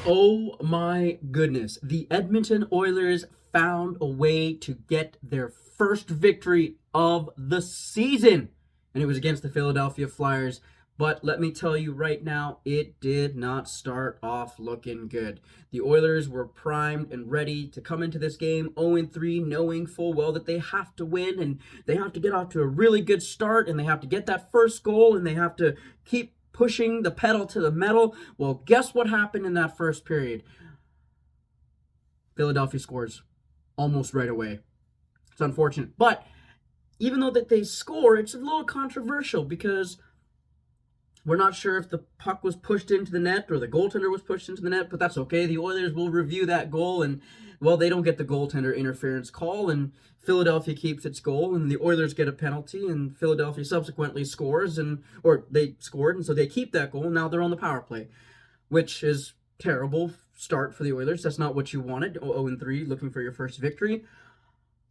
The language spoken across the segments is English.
Oh my goodness. The Edmonton Oilers found a way to get their first victory of the season, and it was against the Philadelphia Flyers. But let me tell you right now, it did not start off looking good. The Oilers were primed and ready to come into this game 0-3, knowing full well that they have to win and they have to get off to a really good start and they have to get that first goal and they have to keep pushing the pedal to the metal. Well, guess what happened in that first period? Philadelphia scores almost right away. It's unfortunate. But even though that they score, it's a little controversial because we're not sure if the puck was pushed into the net or the goaltender was pushed into the net, but that's okay. The Oilers will review that goal, and, well, they don't get the goaltender interference call, and Philadelphia keeps its goal, and the Oilers get a penalty, and Philadelphia subsequently scores, or they scored, and so they keep that goal, and now they're on the power play, which is terrible start for the Oilers. That's not what you wanted, 0-3, looking for your first victory.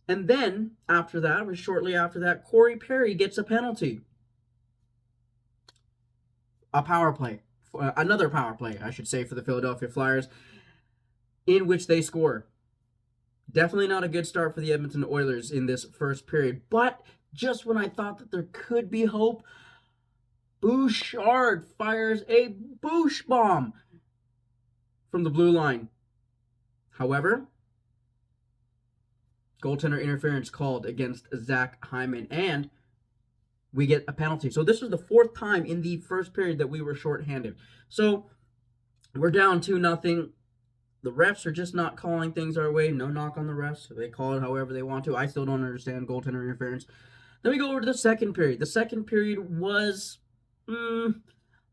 And then, after that, or shortly after that, Corey Perry gets a penalty. Another power play, I should say, for the Philadelphia Flyers, in which they score. Definitely not a good start for the Edmonton Oilers in this first period. But just when I thought that there could be hope, Bouchard fires a Bouch bomb from the blue line. However, goaltender interference called against Zach Hyman, and we get a penalty. So this was the fourth time in the first period that we were shorthanded. So we're down 2-0. The refs are just not calling things our way. No knock on the refs. They call it however they want to. I still don't understand goaltender interference. Then we go over to the second period. The second period was,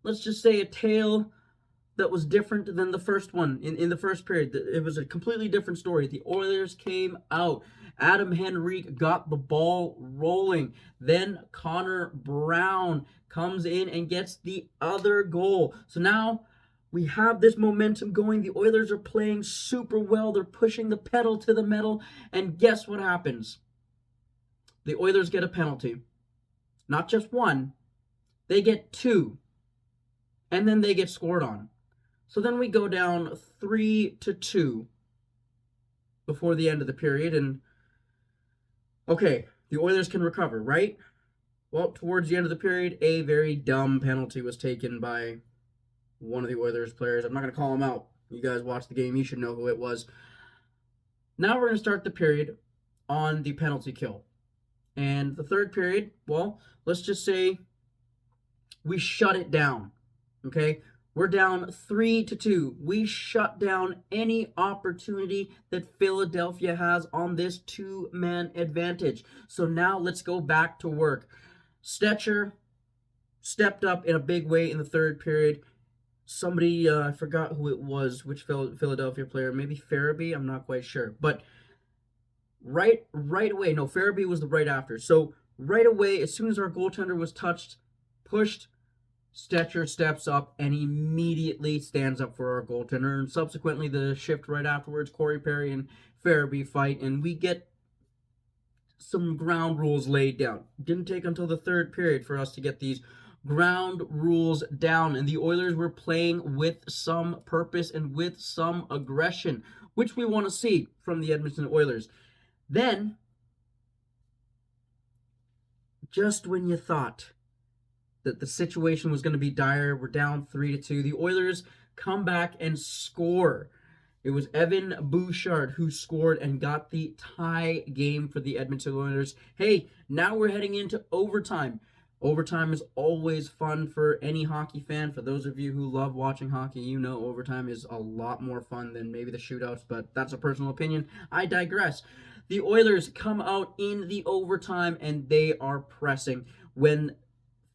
let's just say, a tale that was different than the first one. In the first period, it was a completely different story. The Oilers came out. Adam Henrique got the ball rolling. Then Connor Brown comes in and gets the other goal. So now we have this momentum going. The Oilers are playing super well. They're pushing the pedal to the metal. And guess what happens? The Oilers get a penalty. Not just one. They get two. And then they get scored on. So then we go down 3-2 before the end of the period. And okay, the Oilers can recover, right? Well, towards the end of the period, a very dumb penalty was taken by one of the Oilers players. I'm not going to call him out. You guys watch the game. You should know who it was. Now we're going to start the period on the penalty kill. And the third period, well, let's just say we shut it down. Okay? We're down 3-2. We shut down any opportunity that Philadelphia has on this two-man advantage. So now let's go back to work. Stetcher stepped up in a big way in the third period. Somebody, I forgot who it was, which Philadelphia player, maybe Farabee, I'm not quite sure. But right away, no, Farabee was the right after. So right away, as soon as our goaltender was pushed, Stetcher steps up and immediately stands up for our goaltender. And subsequently, the shift right afterwards, Corey Perry and Farabee fight, and we get some ground rules laid down. Didn't take until the third period for us to get these ground rules down, and the Oilers were playing with some purpose and with some aggression, which we want to see from the Edmonton Oilers. Then, just when you thought that the situation was going to be dire, we're down 3-2, the Oilers come back and score. It was Evan Bouchard who scored and got the tie game for the Edmonton Oilers. Hey, now we're heading into overtime. Overtime is always fun for any hockey fan. For those of you who love watching hockey, you know overtime is a lot more fun than maybe the shootouts, but that's a personal opinion. I digress. The Oilers come out in the overtime and they are pressing. When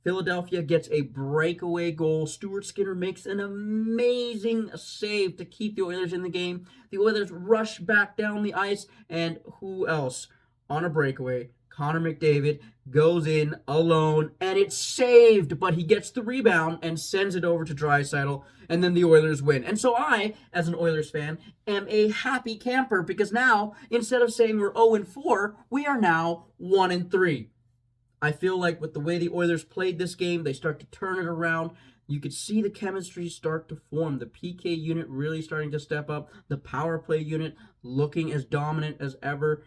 Philadelphia gets a breakaway goal, Stuart Skinner makes an amazing save to keep the Oilers in the game. The Oilers rush back down the ice, and who else on a breakaway? Connor McDavid goes in alone, and it's saved, but he gets the rebound and sends it over to Draisaitl, and then the Oilers win. And so I, as an Oilers fan, am a happy camper because now, instead of saying we're 0-4, we are now 1-3. I feel like with the way the Oilers played this game, they start to turn it around. You could see the chemistry start to form. The PK unit really starting to step up. The power play unit looking as dominant as ever.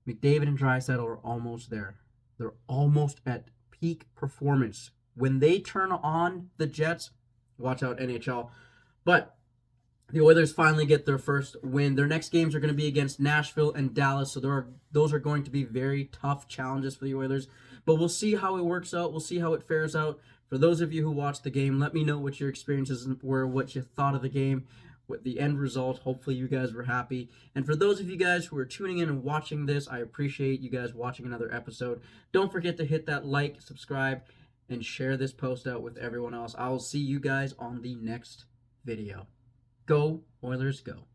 McDavid and Draisaitl are almost there. They're almost at peak performance. When they turn on the Jets, watch out NHL. But the Oilers finally get their first win. Their next games are going to be against Nashville and Dallas, so those are going to be very tough challenges for the Oilers. But we'll see how it works out. We'll see how it fares out. For those of you who watched the game, let me know what your experiences were, what you thought of the game, what the end result. Hopefully you guys were happy. And for those of you guys who are tuning in and watching this, I appreciate you guys watching another episode. Don't forget to hit that like, subscribe, and share this post out with everyone else. I will see you guys on the next video. Go Oilers, go.